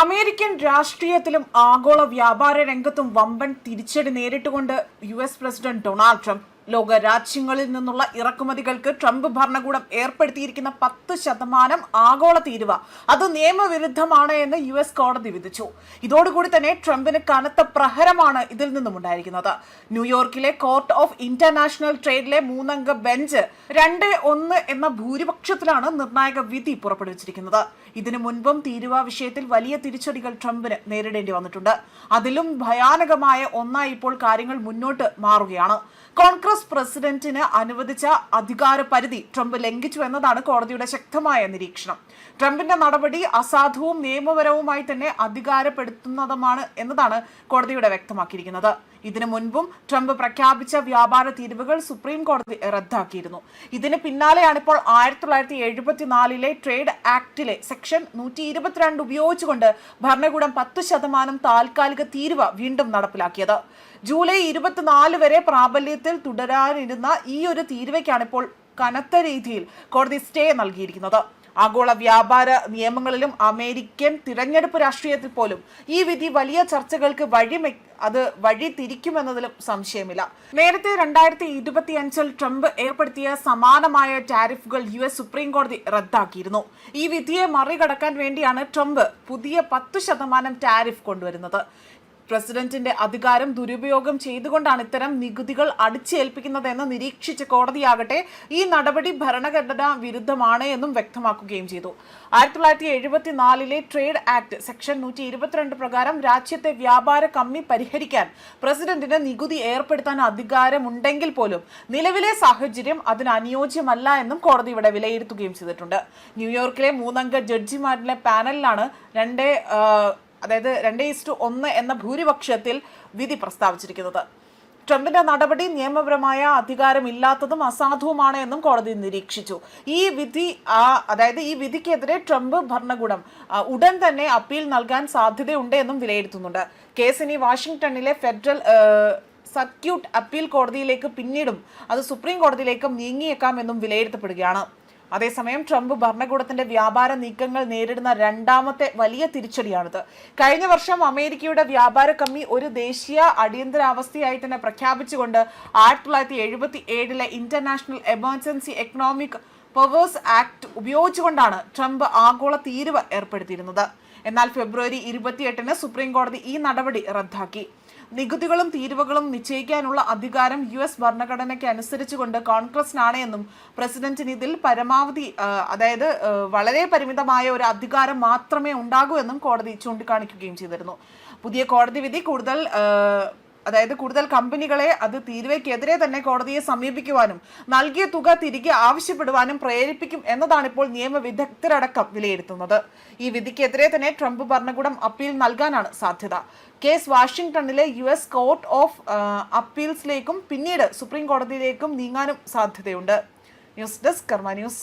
American രാഷ്ട്രീയത്തിലും ആഗോള വ്യാപാര രംഗത്തും വമ്പൻ തിരിച്ചടി നേരിട്ടുകൊണ്ട് US പ്രസിഡന്റ് ഡൊണാൾഡ് ട്രംപ് ലോക രാജ്യങ്ങളിൽ നിന്നുള്ള ഇറക്കുമതികൾക്ക് ട്രംപ് ഭരണകൂടം ഏർപ്പെടുത്തിയിരിക്കുന്ന 10% ആഗോള തീരുവ അത് നിയമവിരുദ്ധമാണ് എന്ന് US കോടതി വിധിച്ചു. ഇതോടുകൂടി തന്നെ ട്രംപിന് കനത്ത പ്രഹരമാണ് ഇതിൽ നിന്നും ഉണ്ടായിരിക്കുന്നത്. ന്യൂയോർക്കിലെ കോർട്ട് ഓഫ് ഇന്റർനാഷണൽ ട്രേഡിലെ 3-അംഗ ബെഞ്ച് 2-1 എന്ന ഭൂരിപക്ഷത്തിലാണ് നിർണായക വിധി പുറപ്പെടുവിച്ചിരിക്കുന്നത്. ഇതിനു മുൻപും തീരുവ വിഷയത്തിൽ വലിയ തിരിച്ചടികൾ ട്രംപിന് നേരിടേണ്ടി വന്നിട്ടുണ്ട്. അതിലും ഭയാനകമായ ഒന്നായി ഇപ്പോൾ കാര്യങ്ങൾ മുന്നോട്ട് മാറുകയാണ്. കോൺഗ്രസ് പ്രസിഡന്റിന് അനുവദിച്ച അധികാര പരിധി ട്രംപ് ലംഘിച്ചു എന്നതാണ് കോടതിയുടെ ശക്തമായ നിരീക്ഷണം. ട്രംപിന്റെ നടപടി അസാധുവും നിയമപരവുമായി തന്നെ അധികാരപ്പെടുത്തുന്നതുമാണ് എന്നതാണ് കോടതിയുടെ വ്യക്തമാക്കിയിരിക്കുന്നത്. ഇതിനു മുൻപും ട്രംപ് പ്രഖ്യാപിച്ച വ്യാപാര തീരുവകൾ സുപ്രീം കോടതി റദ്ദാക്കിയിരുന്നു. ഇതിന് പിന്നാലെയാണ് ഇപ്പോൾ 1974 ട്രേഡ് ആക്ടിലെ സെക്ഷൻ 122 ഉപയോഗിച്ചുകൊണ്ട് ഭരണകൂടം 10% താൽക്കാലിക തീരുവ വീണ്ടും നടപ്പിലാക്കിയത്. ജൂലൈ 24 വരെ പ്രാബല്യത്തിൽ തുടരാനിരുന്ന ഈ ഒരു തീരുവയ്ക്കാണ് ഇപ്പോൾ കനത്ത രീതിയിൽ കോടതി സ്റ്റേ നൽകിയിരിക്കുന്നത്. ആഗോള വ്യാപാര നിയമങ്ങളിലും അമേരിക്കൻ തിരഞ്ഞെടുപ്പ് രാഷ്ട്രീയത്തിൽ പോലും ഈ വിധി വലിയ ചർച്ചകൾക്ക് വഴി തിരിക്കുമെന്നതിലും സംശയമില്ല. നേരത്തെ 2025 ട്രംപ് ഏർപ്പെടുത്തിയ സമാനമായ ടാരിഫുകൾ US സുപ്രീം കോടതി റദ്ദാക്കിയിരുന്നു. ഈ വിധിയെ മറികടക്കാൻ വേണ്ടിയാണ് ട്രംപ് പുതിയ 10% ടാരിഫ് കൊണ്ടുവരുന്നത്. പ്രസിഡന്റിന്റെ അധികാരം ദുരുപയോഗം ചെയ്തുകൊണ്ടാണ് ഇത്തരം നികുതികൾ അടിച്ചേൽപ്പിക്കുന്നതെന്ന് നിരീക്ഷിച്ച കോടതിയാകട്ടെ ഈ നടപടി ഭരണഘടനാ വിരുദ്ധമാണ് എന്നും വ്യക്തമാക്കുകയും ചെയ്തു. 1974 ട്രേഡ് ആക്ട് സെക്ഷൻ 122 പ്രകാരം രാജ്യത്തെ വ്യാപാര കമ്മി പരിഹരിക്കാൻ പ്രസിഡന്റിന് നികുതി ഏർപ്പെടുത്താൻ അധികാരമുണ്ടെങ്കിൽ പോലും നിലവിലെ സാഹചര്യം അതിന് അനുയോജ്യമല്ല എന്നും കോടതി ഇവിടെ വിലയിരുത്തുകയും ചെയ്തിട്ടുണ്ട്. ന്യൂയോർക്കിലെ 3-അംഗ ജഡ്ജിമാരിലെ പാനലിലാണ് 2-1 എന്ന ഭൂരിപക്ഷത്തിൽ വിധി പ്രസ്താവിച്ചിരിക്കുന്നത്. ട്രംപിന്റെ നടപടി നിയമപരമായ അധികാരമില്ലാത്തതും അസാധുവുമാണ് എന്നും കോടതി നിരീക്ഷിച്ചു. ഈ വിധിക്കെതിരെ ട്രംപ് ഭരണകൂടം ഉടൻ തന്നെ അപ്പീൽ നൽകാൻ സാധ്യതയുണ്ട് എന്നും വിലയിരുത്തുന്നുണ്ട്. കേസ് ഇനി വാഷിംഗ്ടണിലെ ഫെഡറൽ സർക്യൂട്ട് അപ്പീൽ കോടതിയിലേക്ക് പിന്നീടും അത് സുപ്രീം കോടതിയിലേക്കും നീങ്ങിയേക്കാമെന്നും വിലയിരുത്തപ്പെടുകയാണ്. അതേസമയം ട്രംപ് ഭരണകൂടത്തിന്റെ വ്യാപാര നീക്കങ്ങൾ നേരിടുന്ന രണ്ടാമത്തെ വലിയ തിരിച്ചടിയാണിത്. കഴിഞ്ഞ വർഷം അമേരിക്കയുടെ വ്യാപാര കമ്മി ഒരു ദേശീയ അടിയന്തരാവസ്ഥയായി തന്നെ പ്രഖ്യാപിച്ചുകൊണ്ട് 1977 international emergency economic powers act ഉപയോഗിച്ചുകൊണ്ടാണ് ട്രംപ് ആഗോള തീരുവ ഏർപ്പെടുത്തിയിരുന്നത്. എന്നാൽ ഫെബ്രുവരി 28 സുപ്രീം കോടതി ഈ നടപടി റദ്ദാക്കി. നികുതികളും തീരുവകളും നിശ്ചയിക്കാനുള്ള അധികാരം US ഭരണഘടനയ്ക്ക് അനുസരിച്ചുകൊണ്ട് കോൺഗ്രസിനാണ് എന്നും പ്രസിഡന്റിന് ഇതിൽ പരമാവധി വളരെ പരിമിതമായ ഒരു അധികാരം മാത്രമേ ഉണ്ടാകൂ എന്നും കോടതി ചൂണ്ടിക്കാണിക്കുകയും ചെയ്തിരുന്നു. പുതിയ കോടതി വിധി കൂടുതൽ കമ്പനികളെ അത് തീരുവയ്ക്കെതിരെ തന്നെ കോടതിയെ സമീപിക്കുവാനും നൽകിയ തുക തിരികെ ആവശ്യപ്പെടുവാനും പ്രേരിപ്പിക്കും എന്നതാണ് ഇപ്പോൾ നിയമവിദഗ്ധരടക്കം വിലയിരുത്തുന്നത്. ഈ വിധിക്കെതിരെ തന്നെ ട്രംപ് ഭരണകൂടം അപ്പീൽ നൽകാനാണ് സാധ്യത. കേസ് വാഷിംഗ്ടണിലെ US കോർട്ട് ഓഫ് അപ്പീൽസിലേക്കും പിന്നീട് സുപ്രീം കോടതിയിലേക്കും നീങ്ങാനും സാധ്യതയുണ്ട്. ന്യൂസ് ഡെസ്ക് കർമ്മ ന്യൂസ്.